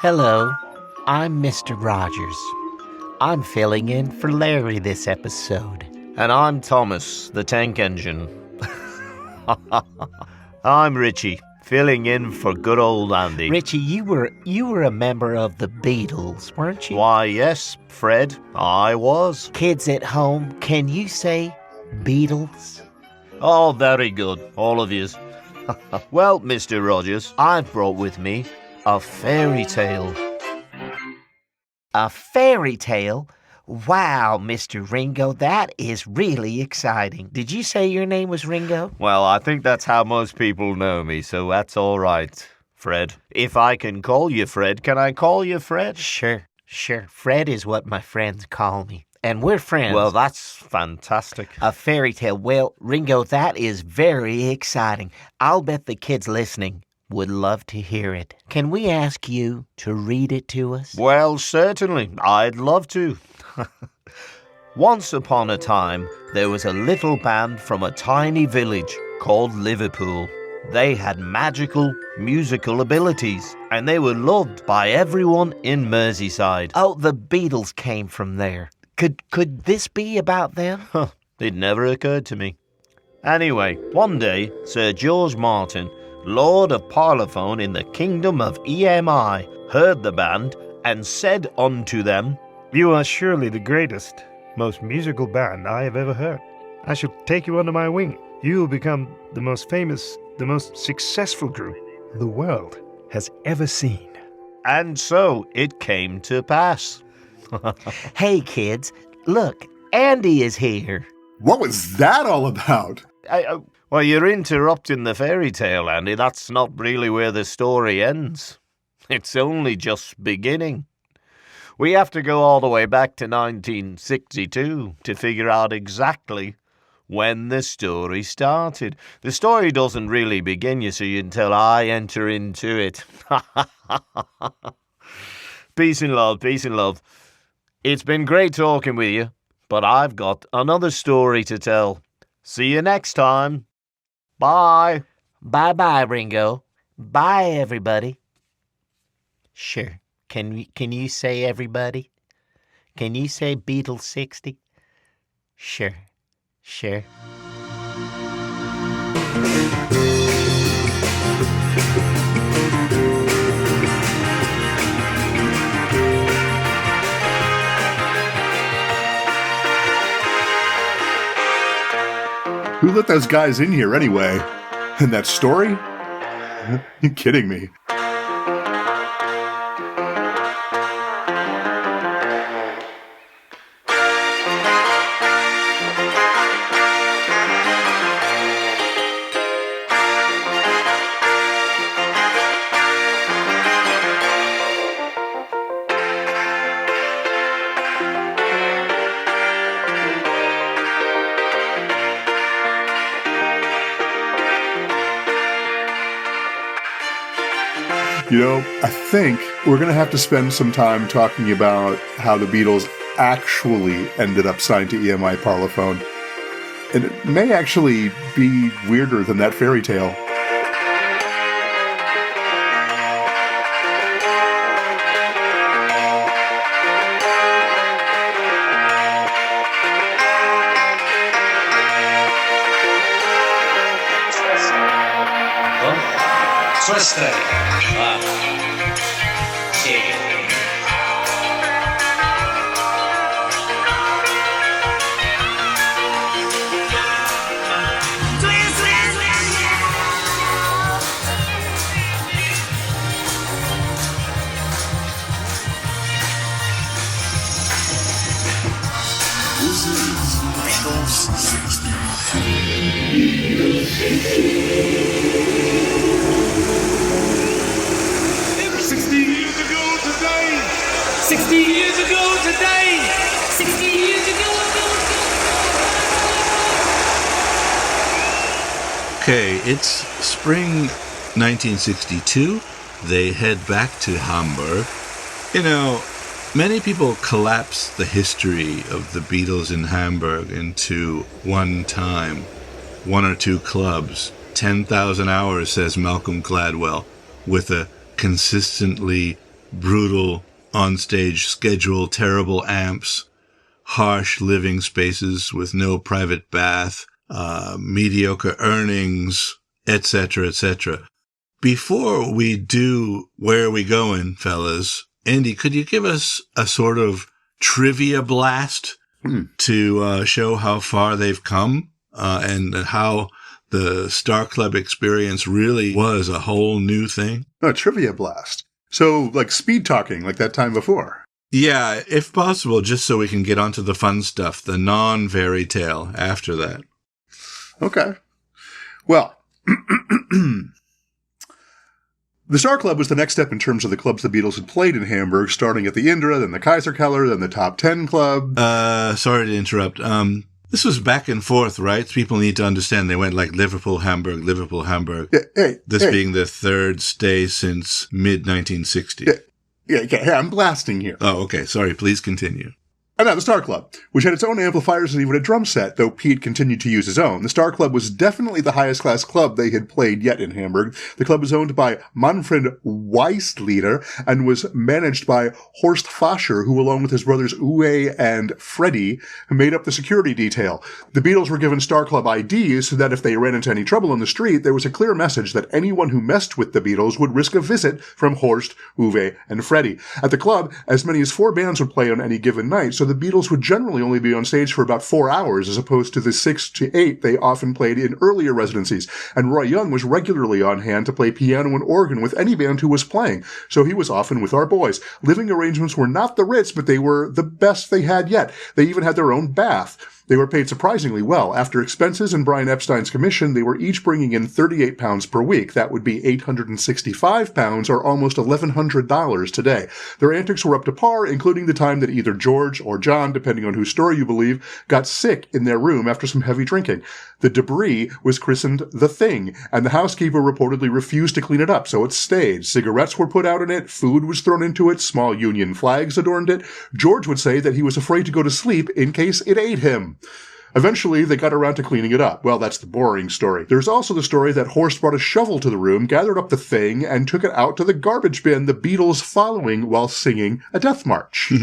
Hello, I'm Mr. Rogers. I'm filling in for Larry this episode. And I'm Thomas, the tank engine. I'm Richie, filling in for good old Andy. Richie, you were a member of the Beatles, weren't you? Why, yes, Fred, I was. Kids at home, can you say Beatles? Oh, very good, all of yous. Well, Mr. Rogers, I've brought with me a fairy tale. A fairy tale? Wow, Mr. Ringo, that is really exciting. Did you say your name was Ringo? Well, I think that's how most people know me, so that's all right, Fred. If I can call you Fred, can I call you Fred? Sure. Fred is what my friends call me. And we're friends. Well, that's fantastic. A fairy tale. Well, Ringo, that is very exciting. I'll bet the kids listening would love to hear it. Can we ask you to read it to us? Well, certainly. I'd love to. Once upon a time, there was a little band from a tiny village called Liverpool. They had magical musical abilities, and they were loved by everyone in Merseyside. Oh, the Beatles came from there. Could this be about them? It never occurred to me. Anyway, one day, Sir George Martin, Lord of Parlophone in the kingdom of EMI, heard the band and said unto them, "You are surely the greatest, most musical band I have ever heard. I shall take you under my wing. You will become the most famous, the most successful group the world has ever seen." And so it came to pass. Hey, kids, look, Andy is here. What was that all about? Well, you're interrupting the fairy tale, Andy. That's not really where the story ends. It's only just beginning. We have to go all the way back to 1962 to figure out exactly when the story started. The story doesn't really begin, you see, until I enter into it. Peace and love, peace and love. It's been great talking with you, but I've got another story to tell. See you next time. Bye. Bye-bye, Ringo. Bye, everybody. Sure. Can you say everybody? Can you say Beatles 60? Sure. Who let those guys in here anyway? And that story? You kidding me? You know, I think we're going to have to spend some time talking about how the Beatles actually ended up signed to EMI Parlophone. And it may actually be weirder than that fairy tale. Twisted. This is Beatles 60. 60 years ago today. 60 years ago today. 60 years ago. Okay, it's spring 1962. They head back to Hamburg. You know, many people collapse the history of the Beatles in Hamburg into one time, one or two clubs, 10,000 hours, says Malcolm Gladwell, with a consistently brutal onstage schedule, terrible amps, harsh living spaces with no private bath, mediocre earnings, etc., etc. Before we do Where Are We Going, fellas, Andy, could you give us a sort of trivia blast to show how far they've come and how the Star Club experience really was a whole new thing? A trivia blast. So, like speed talking, like that time before. Yeah, if possible, just so we can get onto the fun stuff, the non-fairy tale after that. Okay. Well, the Star Club was the next step in terms of the clubs the Beatles had played in Hamburg, starting at the Indra, then the Kaiserkeller, then the Top 10 Club. Sorry to interrupt. This was back and forth, right? People need to understand they went like Liverpool, Hamburg, Liverpool, Hamburg. This being the third stay since mid-1960. Yeah, I'm blasting here. Oh, okay. Sorry. Please continue. And now the Star Club, which had its own amplifiers and even a drum set, though Pete continued to use his own. The Star Club was definitely the highest class club they had played yet in Hamburg. The club was owned by Manfred Weisslieder and was managed by Horst Fascher, who along with his brothers Uwe and Freddie made up the security detail. The Beatles were given Star Club IDs so that if they ran into any trouble in the street, there was a clear message that anyone who messed with the Beatles would risk a visit from Horst, Uwe, and Freddie. At the club, as many as 4 bands would play on any given night, so the Beatles would generally only be on stage for about 4 hours as opposed to the 6 to 8 they often played in earlier residencies. And Roy Young was regularly on hand to play piano and organ with any band who was playing, so he was often with our boys. Living arrangements were not the Ritz, but they were the best they had yet. They even had their own bath. They were paid surprisingly well. After expenses and Brian Epstein's commission, they were each bringing in £38 per week. That would be £865 or almost $1,100 today. Their antics were up to par, including the time that either George or John, depending on whose story you believe, got sick in their room after some heavy drinking. The debris was christened The Thing, and the housekeeper reportedly refused to clean it up, so it stayed. Cigarettes were put out in it, food was thrown into it, small Union flags adorned it. George would say that he was afraid to go to sleep in case it ate him. Eventually, they got around to cleaning it up. Well, that's the boring story. There's also the story that Horst brought a shovel to the room, gathered up the thing, and took it out to the garbage bin, the Beatles following while singing a death march.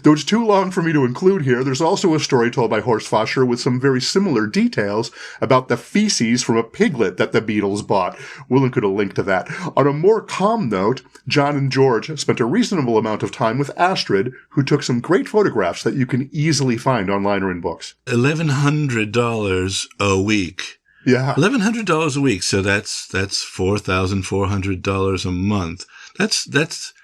Though it's too long for me to include here, there's also a story told by Horst Fascher with some very similar details about the feces from a piglet that the Beatles bought. We'll include a link to that. On a more calm note, John and George spent a reasonable amount of time with Astrid, who took some great photographs that you can easily find online or in books. $1,100 a week. Yeah. $1,100 a week. So that's $4,400 a month. That's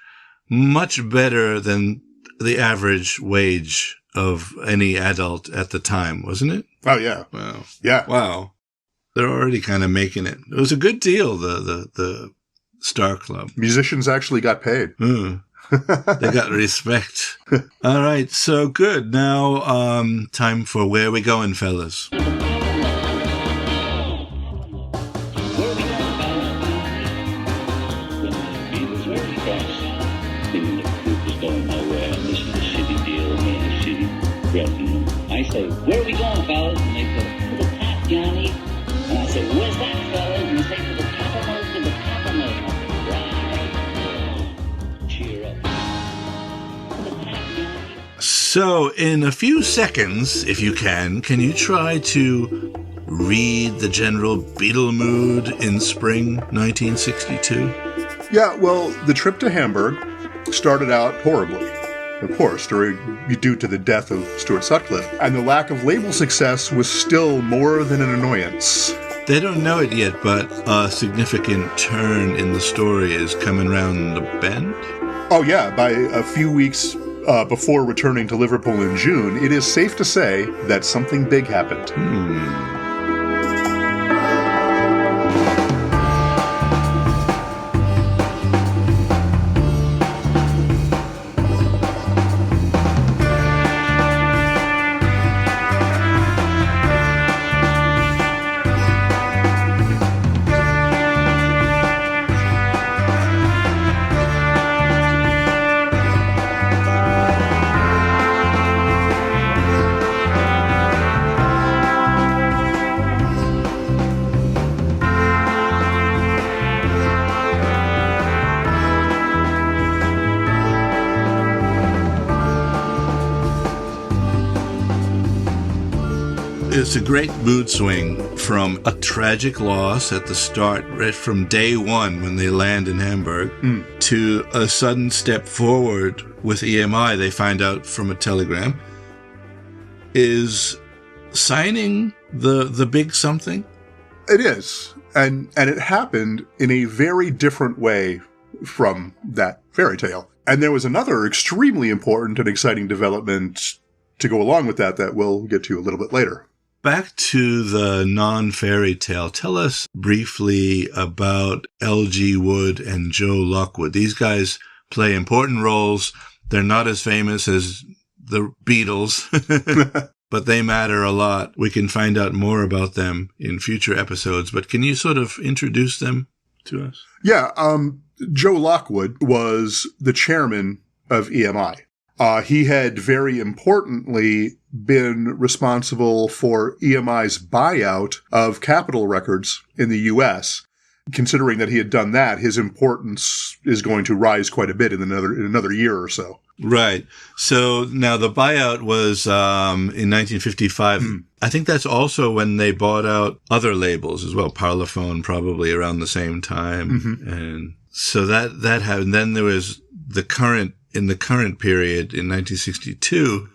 much better than the average wage of any adult at the time, wasn't it? Oh, yeah. Wow. Yeah. Wow. They're already kind of making it. It was a good deal, the Star Club. Musicians actually got paid. They got respect. All right, so good. Now, time for Where We Going, fellas? Where are we going, fellas? When the Beatles were across, thinking the group was going nowhere, and this is a shitty deal, and a shitty revenue. I say, where are we going, fellas? And they go, to the top, Johnny. And I say, where's that, fellas? And they say, to the toppermost of the toppermost. Right. Cheer up. To the top, Johnny. So, in a few seconds, if you can you try to read the general Beatle mood in spring 1962? Yeah, well, the trip to Hamburg started out horribly. Of course, due to the death of Stuart Sutcliffe. And the lack of label success was still more than an annoyance. They don't know it yet, but a significant turn in the story is coming round the bend. Oh yeah, by a few weeks before returning to Liverpool in June, it is safe to say that something big happened. It's a great mood swing from a tragic loss at the start, right from day one when they land in Hamburg, to a sudden step forward with EMI, they find out from a telegram, is signing the big something. It is. And it happened in a very different way from that fairy tale. And there was another extremely important and exciting development to go along with that we'll get to a little bit later. Back to the non-fairy tale. Tell us briefly about L.G. Wood and Joe Lockwood. These guys play important roles. They're not as famous as the Beatles, but they matter a lot. We can find out more about them in future episodes, but can you sort of introduce them to us? Yeah, Joe Lockwood was the chairman of EMI. He had very importantly been responsible for EMI's buyout of Capitol Records in the U.S. Considering that he had done that, his importance is going to rise quite a bit in another year or so. Right. So now the buyout was in 1955. I think that's also when they bought out other labels as well. Parlophone probably around the same time. And so that happened. Then there was in the current period in 1962,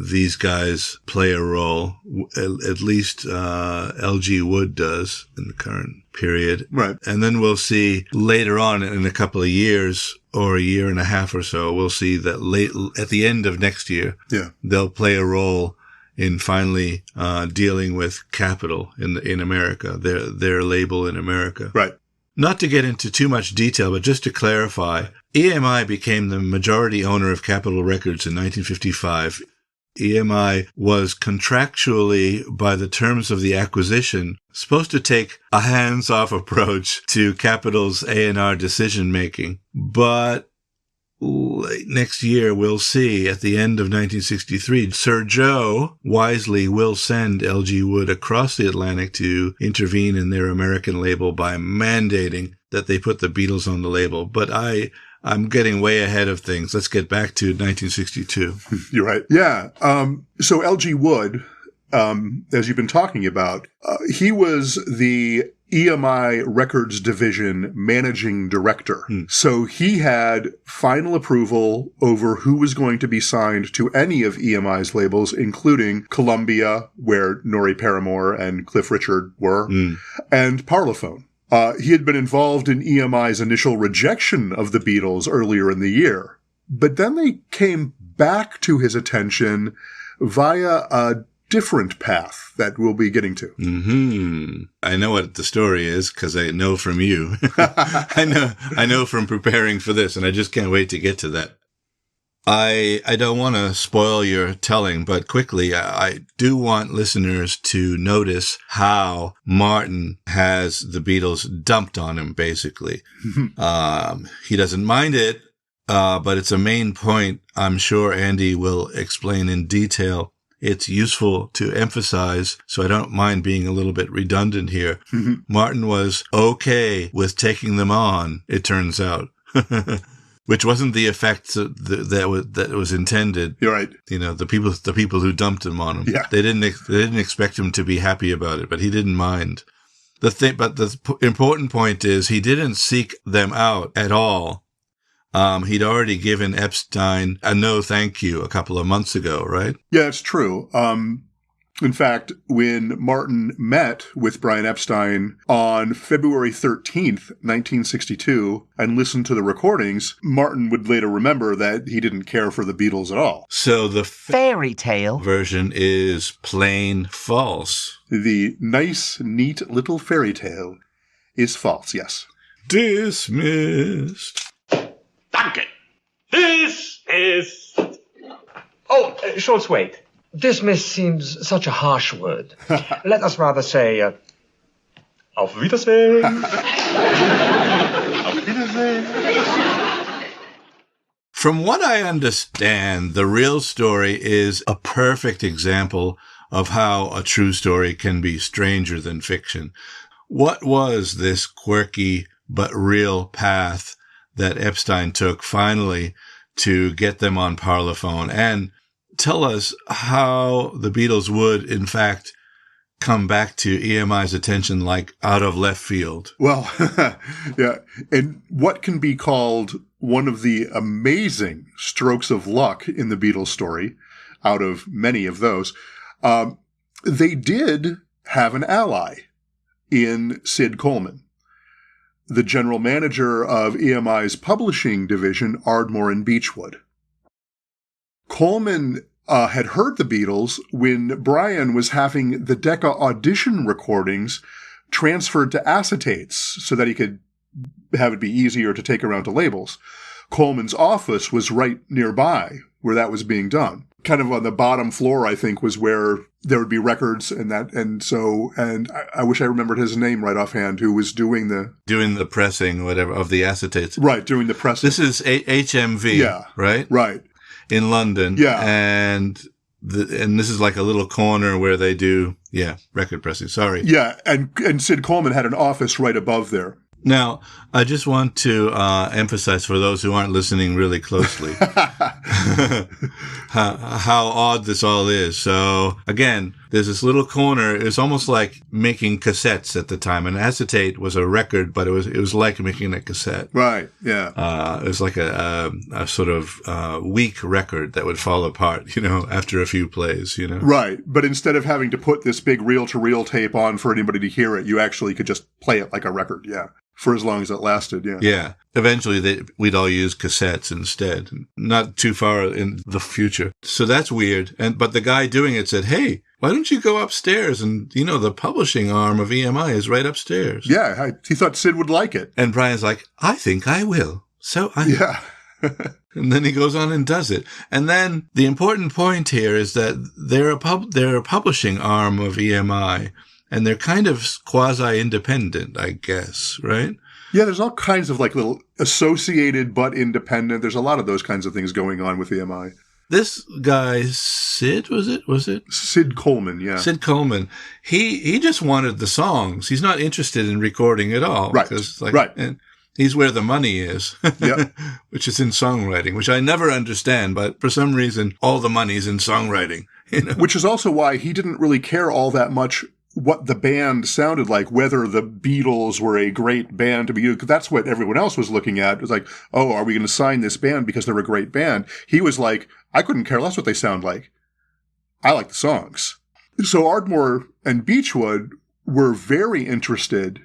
these guys play a role, at least L.G. Wood does in the current period. Right. And then we'll see later on in a couple of years or a year and a half or so, we'll see that at the end of next year, they'll play a role in finally dealing with Capitol in America, their label in America. Right. Not to get into too much detail, but just to clarify, EMI became the majority owner of Capitol Records in 1955. EMI was contractually, by the terms of the acquisition, supposed to take a hands-off approach to Capitol's A&R decision-making. But next year, we'll see, at the end of 1963, Sir Joe wisely will send L.G. Wood across the Atlantic to intervene in their American label by mandating that they put the Beatles on the label. But I'm getting way ahead of things. Let's get back to 1962. You're right. Yeah. So L.G. Wood, as you've been talking about, he was the EMI Records Division Managing Director. So he had final approval over who was going to be signed to any of EMI's labels, including Columbia, where Norrie Paramore and Cliff Richard were, and Parlophone. He had been involved in EMI's initial rejection of the Beatles earlier in the year, but then they came back to his attention via a different path that we'll be getting to. I know what the story is because I know from you. I know from preparing for this, and I just can't wait to get to that. I don't want to spoil your telling, but quickly, I do want listeners to notice how Martin has the Beatles dumped on him, basically. He doesn't mind it, but it's a main point I'm sure Andy will explain in detail. It's useful to emphasize, so I don't mind being a little bit redundant here. Martin was okay with taking them on, it turns out. Which wasn't the effect that was intended. You're right. You know, the people who dumped him on him. Yeah. They didn't expect him to be happy about it, but he didn't mind. But the important point is he didn't seek them out at all. He'd already given Epstein a no thank you a couple of months ago, right? Yeah, it's true. In fact, when Martin met with Brian Epstein on February 13th, 1962, and listened to the recordings, Martin would later remember that he didn't care for the Beatles at all. So the fairy tale version is plain false. The nice, neat little fairy tale is false, yes. Dismissed. Danke. This is... Oh, Schultz, wait. Dismiss seems such a harsh word. Let us rather say, Auf Wiedersehen. Auf Wiedersehen. From what I understand, the real story is a perfect example of how a true story can be stranger than fiction. What was this quirky but real path that Epstein took finally to get them on Parlophone and tell us how the Beatles would, in fact, come back to EMI's attention like out of left field. Well, yeah. And what can be called one of the amazing strokes of luck in the Beatles story, out of many of those, they did have an ally in Sid Coleman, the general manager of EMI's publishing division, Ardmore and Beechwood. Coleman had heard the Beatles when Brian was having the Decca audition recordings transferred to acetates so that he could have it be easier to take around to labels. Coleman's office was right nearby where that was being done. Kind of on the bottom floor, I think, was where there would be records and I wish I remembered his name right offhand, who was doing the pressing, whatever, of the acetates. Right, doing the pressing. This is HMV, yeah, right? Right. In London. Yeah. And this is like a little corner where they do, record pressing. Sorry. Yeah, and Sid Coleman had an office right above there. Now, I just want to emphasize for those who aren't listening really closely how odd this all is. So, again, there's this little corner. It's almost like making cassettes at the time. An acetate was a record, but it was like making a cassette. Right, yeah. It was like a sort of weak record that would fall apart, after a few plays, Right, but instead of having to put this big reel-to-reel tape on for anybody to hear it, you actually could just play it like a record, yeah. For as long as it lasted, yeah. Yeah. Eventually, we'd all use cassettes instead, not too far in the future. So that's weird. But the guy doing it said, hey, why don't you go upstairs? And, the publishing arm of EMI is right upstairs. Yeah, he thought Sid would like it. And Brian's like, I think I will. So Yeah. And then he goes on and does it. And then the important point here is that they're a publishing arm of EMI. And they're kind of quasi-independent, I guess, right? Yeah, there's all kinds of like little associated but independent. There's a lot of those kinds of things going on with EMI. This guy, Sid, was it? Sid Coleman, yeah. Sid Colman. He just wanted the songs. He's not interested in recording at all. Right, right. And he's where the money is, yep. Which is in songwriting, which I never understand. But for some reason, all the money's in songwriting. Which is also why he didn't really care all that much what the band sounded like, whether the Beatles were a great band to be, because that's what everyone else was looking at. It was like, oh, are we going to sign this band because they're a great band? He was like, I couldn't care less what they sound like. I like the songs. So Ardmore and Beechwood were very interested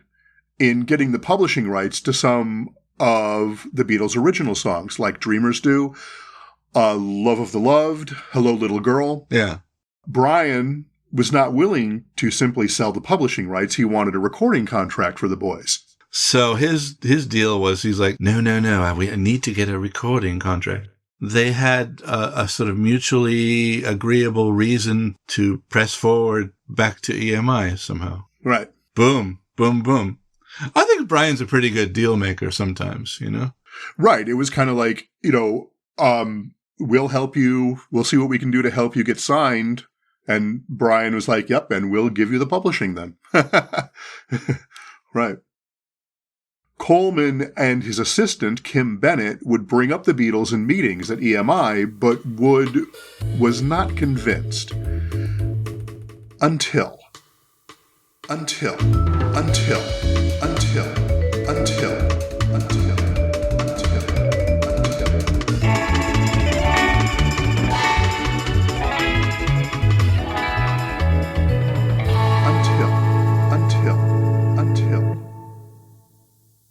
in getting the publishing rights to some of the Beatles' original songs, like Dreamers Do, Love of the Loved, Hello Little Girl. Yeah. Brian was not willing to simply sell the publishing rights. He wanted a recording contract for the boys. So his deal was, he's like, no, I need to get a recording contract. They had a sort of mutually agreeable reason to press forward back to EMI somehow. Right. Boom, boom, boom. I think Brian's a pretty good deal maker sometimes, Right. It was kind of like, we'll help you. We'll see what we can do to help you get signed. And Brian was like, yep, and we'll give you the publishing then. Right. Coleman and his assistant, Kim Bennett, would bring up the Beatles in meetings at EMI, but Wood was not convinced. Until.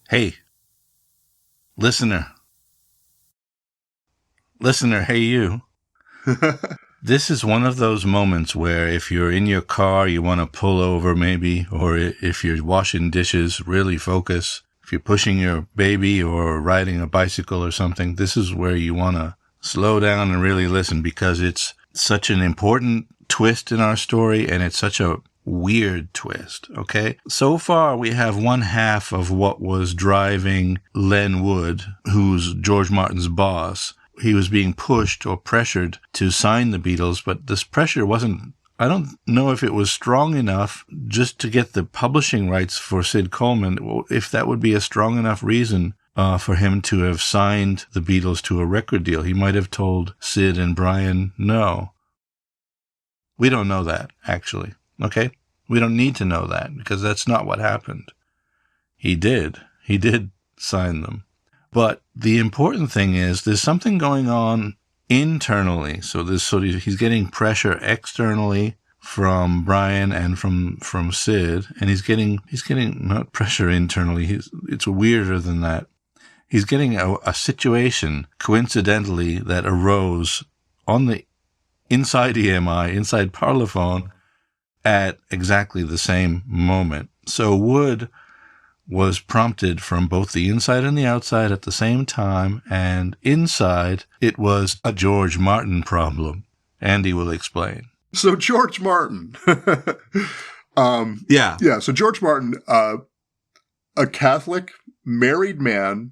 Hey, listener, hey you. This is one of those moments where if you're in your car, you want to pull over maybe, or if you're washing dishes, really focus. If you're pushing your baby or riding a bicycle or something, this is where you want to slow down and really listen, because it's such an important twist in our story, and it's such a weird twist, okay? So far, we have one half of what was driving Len Wood, who's George Martin's boss. He was being pushed or pressured to sign the Beatles, but this pressure wasn't, I don't know if it was strong enough just to get the publishing rights for Sid Coleman, if that would be a strong enough reason for him to have signed the Beatles to a record deal. He might have told Sid and Brian no. We don't know that, actually. Okay? We don't need to know that because that's not what happened. He did. He did sign them. But the important thing is there's something going on internally. So he's getting pressure externally from Brian and from Sid, and he's getting not pressure internally. It's weirder than that. He's getting a situation coincidentally that arose on the inside EMI, inside Parlophone, at exactly the same moment. So Wood was prompted from both the inside and the outside at the same time, and inside it was a George Martin problem. Andy will explain. So George Martin. Yeah. Yeah, so George Martin, a Catholic married man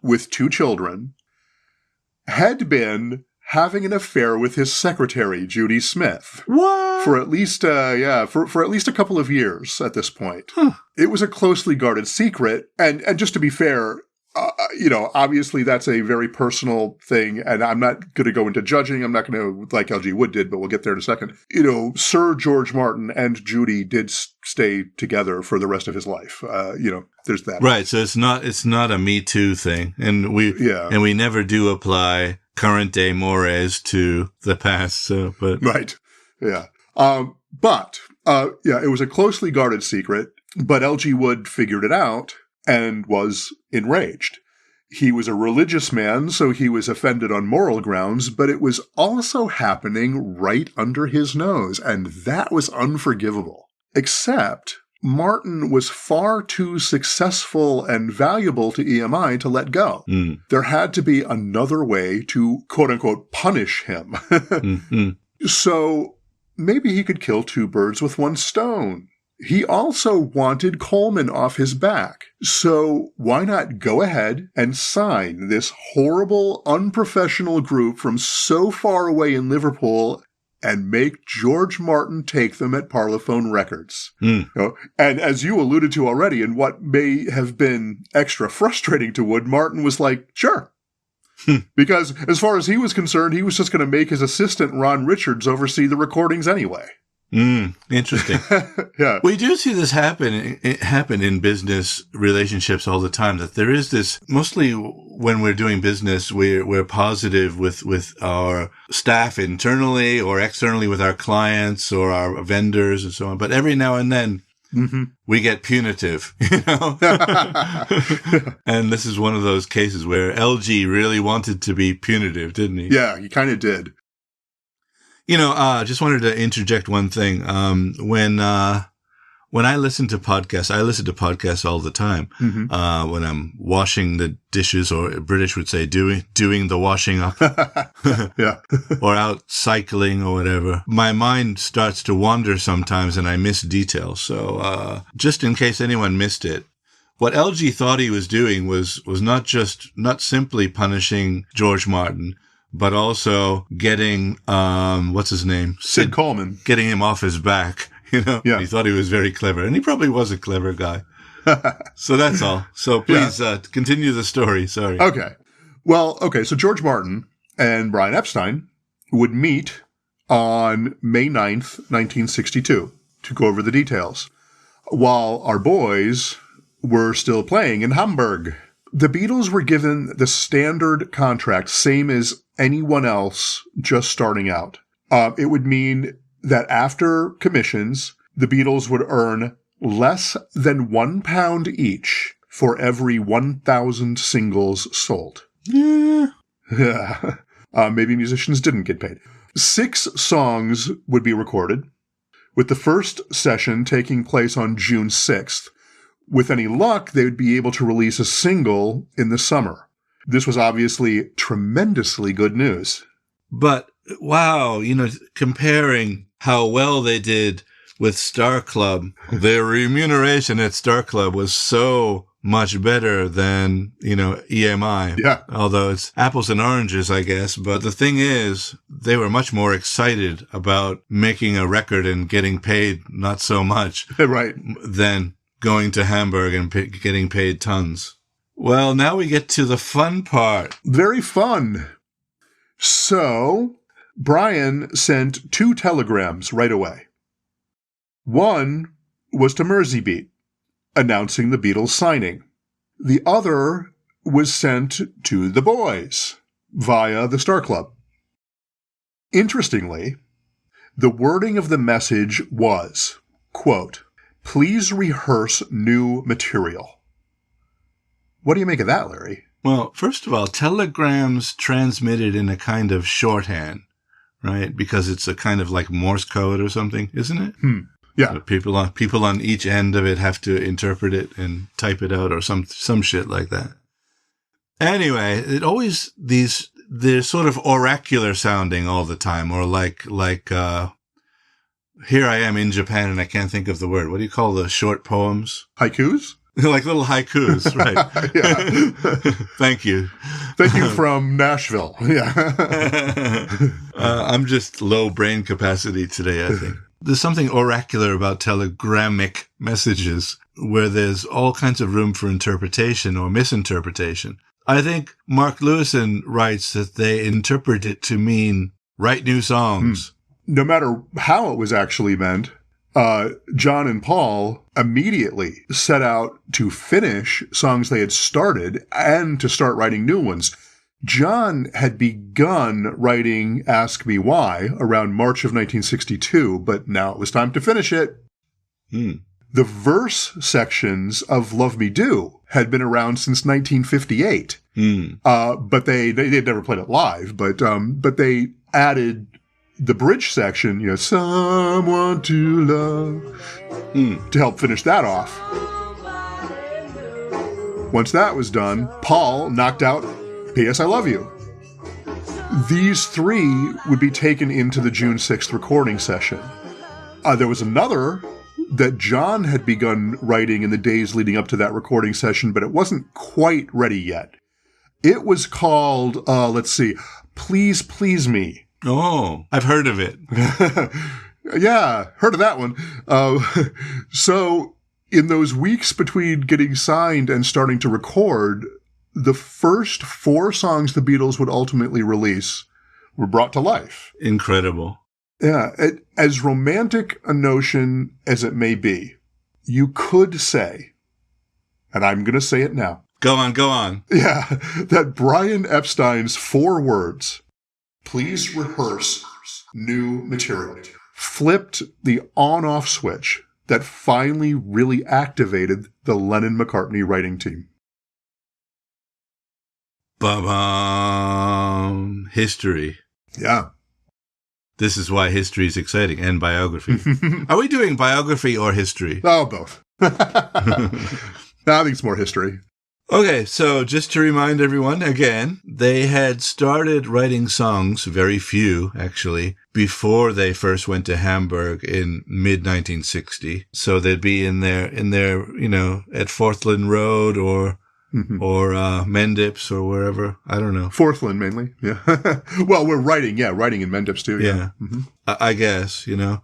with 2 children, had been having an affair with his secretary, Judy Smith. What? For at least, for at least a couple of years at this point. Huh. It was a closely guarded secret, and just to be fair, obviously that's a very personal thing, and I'm not going to go into judging. I'm not going to, like L.G. Wood did, but we'll get there in a second. Sir George Martin and Judy did stay together for the rest of his life. There's that. Right. So it's not a Me Too thing, and we never do apply current day mores to the past. So, but right. Yeah. It was a closely guarded secret, but L.G. Wood figured it out and was enraged. He was a religious man, so he was offended on moral grounds, but it was also happening right under his nose, and that was unforgivable. Except Martin was far too successful and valuable to EMI to let go. Mm. There had to be another way to, quote-unquote, punish him. Mm-hmm. So maybe he could kill 2 birds with 1 stone. He also wanted Coleman off his back. So why not go ahead and sign this horrible, unprofessional group from so far away in Liverpool and make George Martin take them at Parlophone Records? Mm. And as you alluded to already, in what may have been extra frustrating to Wood, Martin was like, sure. Because as far as he was concerned, he was just going to make his assistant, Ron Richards, oversee the recordings anyway. Interesting. Yeah. We do see this happen in business relationships all the time, that there is this, mostly when we're doing business, we're positive with our staff internally or externally with our clients or our vendors and so on. But every now and then, we get punitive, And this is one of those cases where LG really wanted to be punitive, didn't he? Yeah, he kind of did. Just wanted to interject one thing. When I listen to podcasts all the time. When I'm washing the dishes, or British would say doing the washing up. Yeah. Or out cycling or whatever. My mind starts to wander sometimes and I miss details. So, just in case anyone missed it, what LG thought he was doing was not simply punishing George Martin, but also getting, what's his name? Sid Coleman. Getting him off his back, Yeah. He thought he was very clever, and he probably was a clever guy. So that's all. So please, continue the story. Sorry. Okay. Well, so George Martin and Brian Epstein would meet on May 9th, 1962 to go over the details, while our boys were still playing in Hamburg. The Beatles were given the standard contract, same as anyone else just starting out. It would mean that after commissions, the Beatles would earn less than £1 each for every 1,000 singles sold. Yeah. Maybe musicians didn't get paid. 6 songs would be recorded, with the first session taking place on June 6th. With any luck, they would be able to release a single in the summer. This was obviously tremendously good news. But, wow, comparing how well they did with Star Club, their remuneration at Star Club was so much better than, EMI. Yeah. Although it's apples and oranges, I guess. But the thing is, they were much more excited about making a record and getting paid not so much. Right. Than going to Hamburg and getting paid tons. Well, now we get to the fun part. Very fun. So, Brian sent 2 telegrams right away. One was to Merseybeat, announcing the Beatles' signing. The other was sent to the boys via the Star Club. Interestingly, the wording of the message was, quote, "Please rehearse new material." What do you make of that, Larry? Well, first of all, telegrams transmitted in a kind of shorthand, right? Because it's a kind of like Morse code or something, isn't it? Yeah. So people on each end of it have to interpret it and type it out or some shit like that. Anyway, they're sort of oracular sounding all the time, or like here I am in Japan and I can't think of the word. What do you call the short poems? Haikus? Like little haikus, right? Thank you. Thank you from Nashville. Yeah. I'm just low brain capacity today, I think. There's something oracular about telegrammic messages where there's all kinds of room for interpretation or misinterpretation. I think Mark Lewison writes that they interpret it to mean write new songs. No matter how it was actually meant, John and Paul immediately set out to finish songs they had started and to start writing new ones. John had begun writing Ask Me Why around March of 1962, but now it was time to finish it. The verse sections of Love Me Do had been around since 1958. But they had never played it live, but they added the bridge section, someone to love, to help finish that off. Once that was done, Paul knocked out P.S. I Love You. These 3 would be taken into the June 6th recording session. There was another that John had begun writing in the days leading up to that recording session, but it wasn't quite ready yet. It was called, Please Please Me. Oh, I've heard of it. Yeah, heard of that one. So in those weeks between getting signed and starting to record, the first 4 songs the Beatles would ultimately release were brought to life. Incredible. Yeah, as romantic a notion as it may be, you could say, and I'm going to say it now. Go on. Yeah, that Brian Epstein's 4 words, "Please rehearse new material," flipped the on-off switch that finally really activated the Lennon-McCartney writing team. Ba-bam. History. Yeah. This is why history is exciting, and biography. Are we doing biography or history? Oh, both. I think it's more history. Okay, so just to remind everyone, again, they had started writing songs, very few, actually, before they first went to Hamburg in mid-1960. So they'd be in their, at Forthland Road or Mendips or wherever. I don't know. Forthland, mainly. Yeah. Well, we're writing in Mendips, too. Yeah. I guess, Yeah.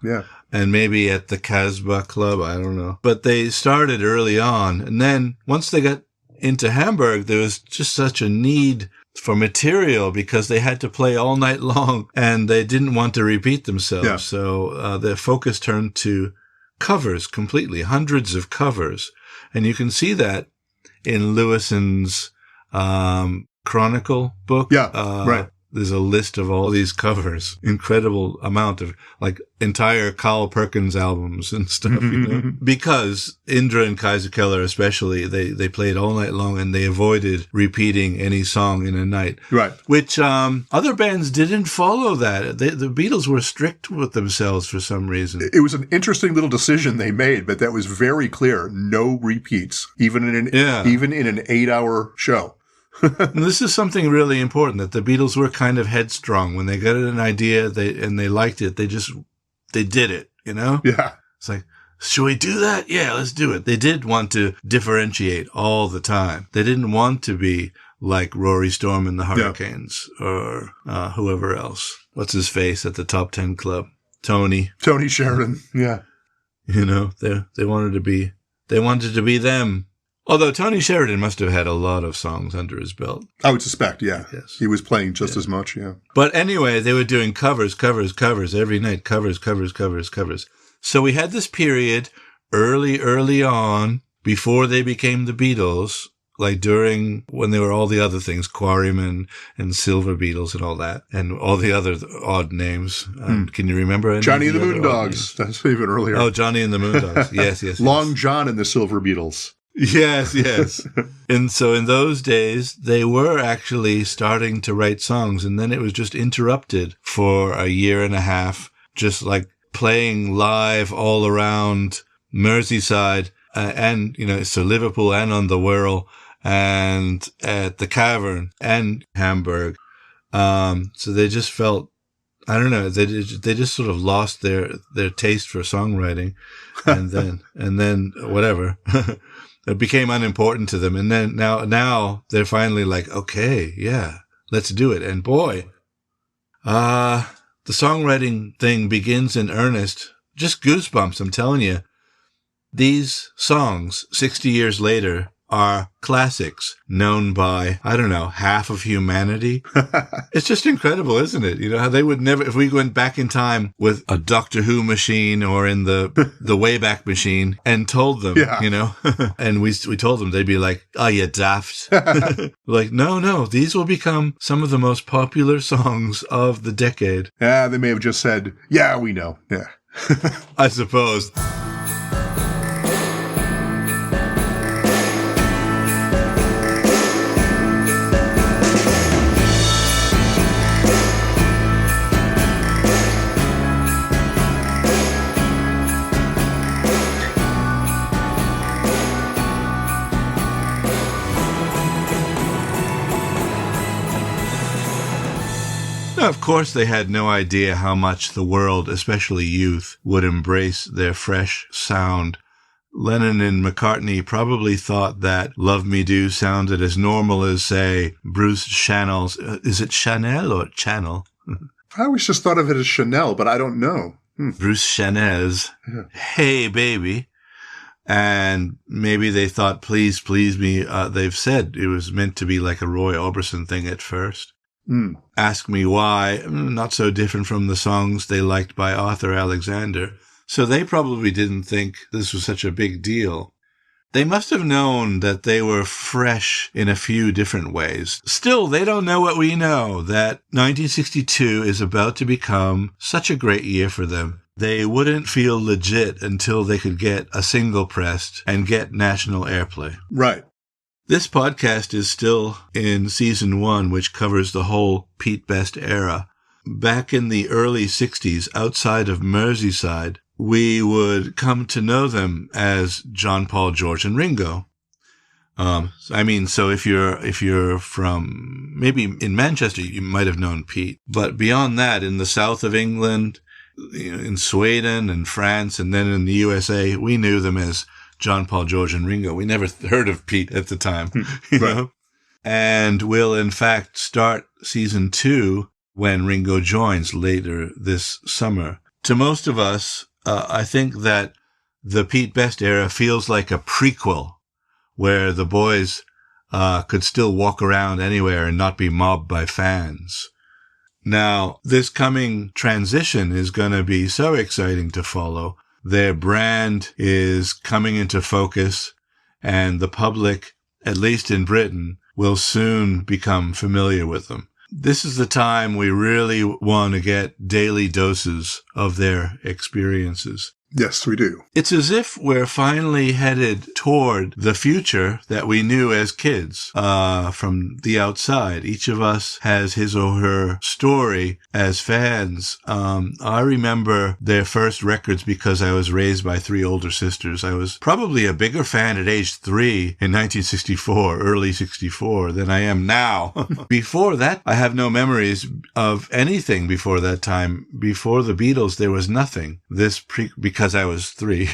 And maybe at the Casbah Club, I don't know. But they started early on. And then once they got into Hamburg, there was just such a need for material because they had to play all night long and they didn't want to repeat themselves. Yeah. So their focus turned to covers completely, hundreds of covers. And you can see that in Lewison's Chronicle book. Yeah, right. There's a list of all these covers, incredible amount of entire Carl Perkins albums and stuff, because Indra and Kaiser Keller especially, they played all night long and they avoided repeating any song in a night. Right. Which, other bands didn't follow that. The Beatles were strict with themselves for some reason. It was an interesting little decision they made, but that was very clear. No repeats, even in an 8-hour show. And this is something really important, that the Beatles were kind of headstrong. When they got an idea and they liked it, they did it, Yeah. It's like, should we do that? Yeah, let's do it. They did want to differentiate all the time. They didn't want to be like Rory Storm and the Hurricanes or whoever else. What's his face at the Top 10 Club? Tony Sheridan. Yeah. They wanted to be them. Although Tony Sheridan must have had a lot of songs under his belt. I would suspect, yeah. Yes. He was playing just as much, yeah. But anyway, they were doing covers every night. Covers. So we had this period early on, before they became the Beatles, like during when they were all the other things, Quarrymen and Silver Beatles and all that, and all the other odd names. Can you remember any? Johnny and the Moondogs. That's even earlier. Oh, Johnny and the Moondogs. Yes. Long John and the Silver Beatles. Yes. And so in those days, they were actually starting to write songs, and then it was just interrupted for a year and a half, just like playing live all around Merseyside, and, so Liverpool and on the Wirral and at the Cavern and Hamburg. So they just felt, I don't know, they just sort of lost their taste for songwriting, and then whatever. It became unimportant to them. And then now they're finally like, okay, yeah, let's do it. And boy, the songwriting thing begins in earnest. Just goosebumps, I'm telling you. These songs, 60 years later, are classics known by, I don't know, half of humanity. It's just incredible, isn't it? How they would never, if we went back in time with a Doctor Who machine or in the Wayback Machine and told them, and we told them, they'd be like, oh, you daft. Like, no, these will become some of the most popular songs of the decade. Yeah, they may have just said, yeah, we know. Yeah. I suppose. Of course, they had no idea how much the world, especially youth, would embrace their fresh sound. Lennon and McCartney probably thought that Love Me Do sounded as normal as, say, Bruce Chanel's. Is it Chanel or Channel? I always just thought of it as Chanel, but I don't know. Bruce Chanel's Hey Baby. And maybe they thought, Please Please Me. They've said it was meant to be like a Roy Orbison thing at first. Ask Me Why, not so different from the songs they liked by Arthur Alexander. So they probably didn't think this was such a big deal. They must have known that they were fresh in a few different ways. Still, they don't know what we know, that 1962 is about to become such a great year for them. They wouldn't feel legit until they could get a single pressed and get national airplay. Right. This podcast is still in season 1, which covers the whole Pete Best era. Back in the early 60s, outside of Merseyside, we would come to know them as John, Paul, George, and Ringo. So if you're from, maybe in Manchester, you might have known Pete. But beyond that, in the south of England, in Sweden and France, and then in the USA, we knew them as John, Paul, George, and Ringo. We never heard of Pete at the time, you know? And we'll, in fact, start season 2 when Ringo joins later this summer. To most of us, I think that the Pete Best era feels like a prequel where the boys could still walk around anywhere and not be mobbed by fans. Now, this coming transition is going to be so exciting to follow. Their brand is coming into focus, and the public, at least in Britain, will soon become familiar with them. This is the time we really want to get daily doses of their experiences. Yes, we do. It's as if we're finally headed toward the future that we knew as kids from the outside. Each of us has his or her story as fans. I remember their first records because I was raised by 3 older sisters. I was probably a bigger fan at age 3 in 1964, early 64, than I am now. Before that, I have no memories of anything before that time. Before the Beatles, there was nothing. Because I was 3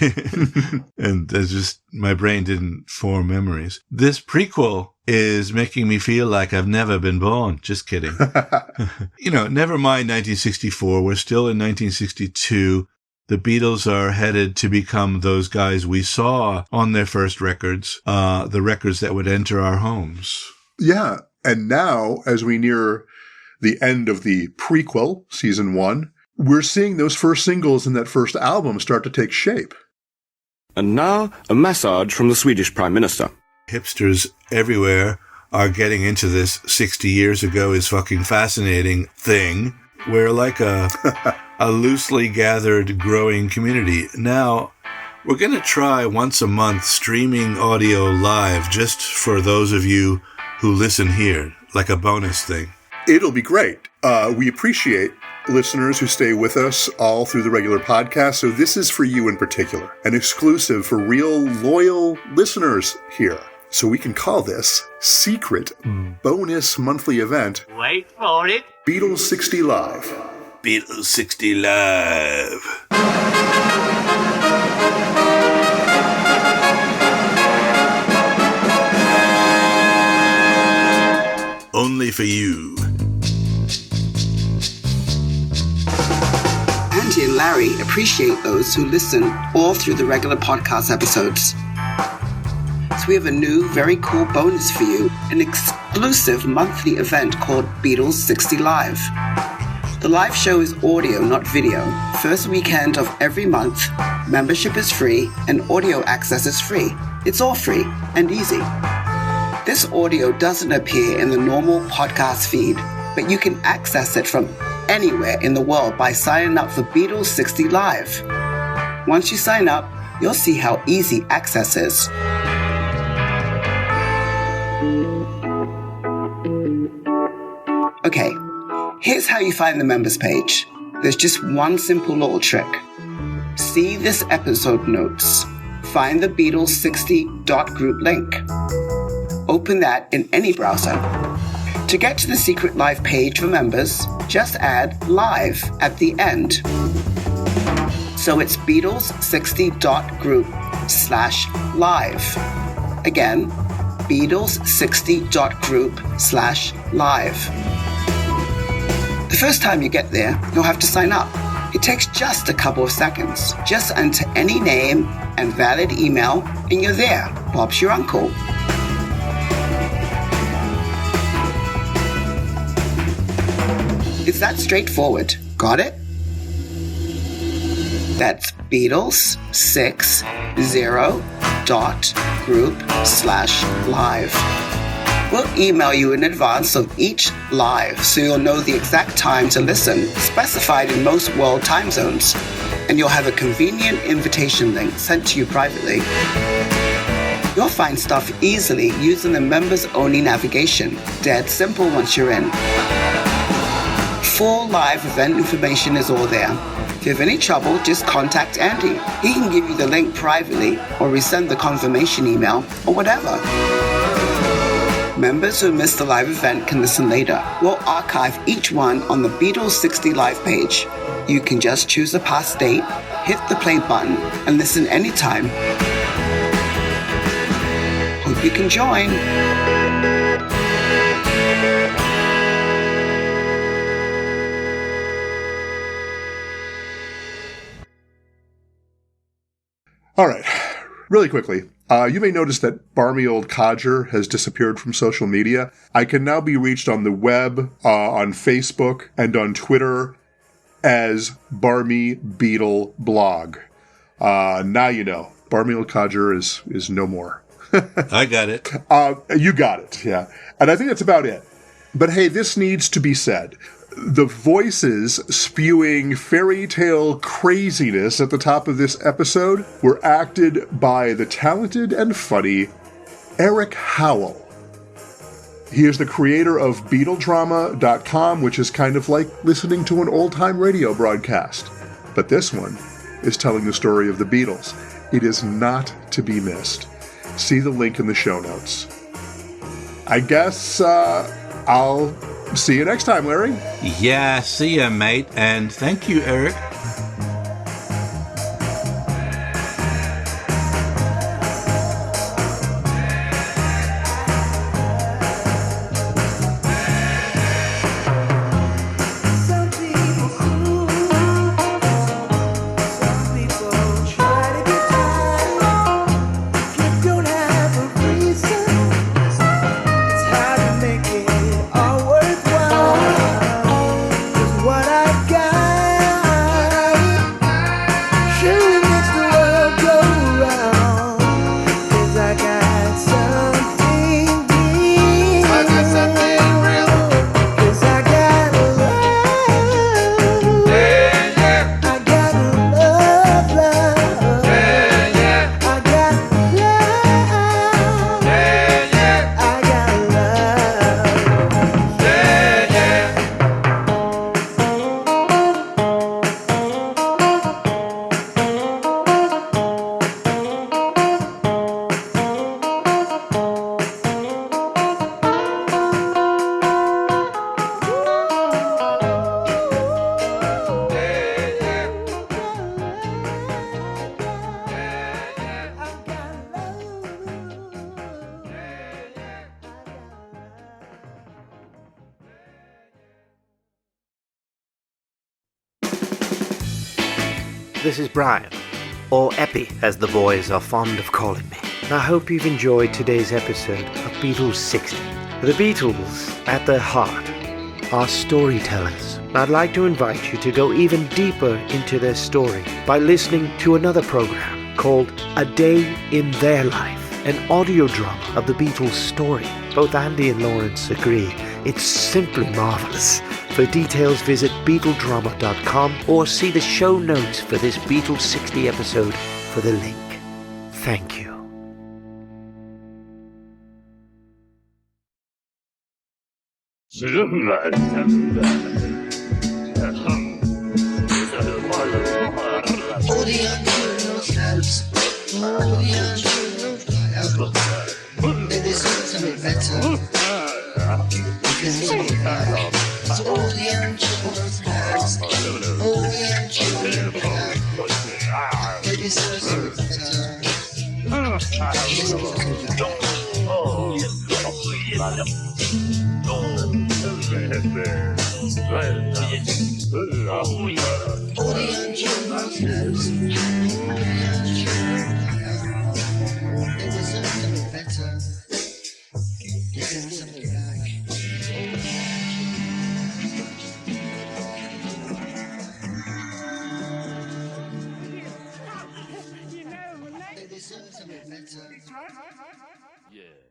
and there's just, my brain didn't form memories. This prequel is making me feel like I've never been born. Just kidding. Never mind 1964. We're still in 1962. The Beatles are headed to become those guys we saw on their first records, the records that would enter our homes. Yeah. And now, as we near the end of the Prequel, season 1, we're seeing those first singles in that first album start to take shape. And now, a massage from the Swedish Prime Minister. Hipsters everywhere are getting into this 60 years ago is fucking fascinating thing. We're like a loosely gathered growing community. Now, we're going to try once a month streaming audio live just for those of you who listen here, like a bonus thing. It'll be great. We appreciate listeners who stay with us all through the regular podcast, so this is for you in particular, an exclusive for real loyal listeners here. So we can call this secret bonus monthly event. Wait for it. Beatles 60 Live. Beatles 60 Live. Only for you. Andy and Larry appreciate those who listen all through the regular podcast episodes. So we have a new, very cool bonus for you, an exclusive monthly event called Beatles 60 Live. The live show is audio, not video. First weekend of every month, membership is free and audio access is free. It's all free and easy. This audio doesn't appear in the normal podcast feed, but you can access it from anywhere in the world by signing up for Beatles 60 Live. Once you sign up, you'll see how easy access is. Okay, here's how you find the members page. There's just one simple little trick. See this episode notes. Find the Beatles60.group link. Open that in any browser. To get to the secret live page for members, just add live at the end. So it's Beatles60.group/live. Again, Beatles60.group/live. The first time you get there, you'll have to sign up. It takes just a couple of seconds. Just enter any name and valid email, and you're there. Bob's your uncle. It's that straightforward. Got it? That's Beatles60.group/live. We'll email you in advance of each live so you'll know the exact time to listen, specified in most world time zones. And you'll have a convenient invitation link sent to you privately. You'll find stuff easily using the members-only navigation. Dead simple once you're in. Full live event information is all there. If you have any trouble, just contact Andy. He can give you the link privately or resend the confirmation email or whatever. Members who missed the live event can listen later. We'll archive each one on the Beatles 60 Live page. You can just choose a past date, hit the play button, and listen anytime. Hope you can join. All right, really quickly. You may notice that Barmy Old Codger has disappeared from social media. I can now be reached on the web, on Facebook, and on Twitter as Barmy Beatle Blog. Now you know. Barmy Old Codger is no more. I got it. You got it, yeah. And I think that's about it. But hey, this needs to be said. The voices spewing fairy tale craziness at the top of this episode were acted by the talented and funny Eric Howell. He is the creator of BeatleDrama.com, which is kind of like listening to an old-time radio broadcast. But this one is telling the story of the Beatles. It is not to be missed. See the link in the show notes. I guess I'll see you next time, Larry. Yeah, see ya, mate. And thank you, Eric. This is Brian, or Epi as the boys are fond of calling me. And I hope you've enjoyed today's episode of Beatles 60. The Beatles, at their heart, are storytellers. I'd like to invite you to go even deeper into their story by listening to another program called A Day in Their Life, an audio drama of the Beatles' story. Both Andy and Lawrence agree. It's simply marvelous. For details, visit BeatleDrama.com or see the show notes for this Beatles 60 episode for the link. Thank you. Yeah.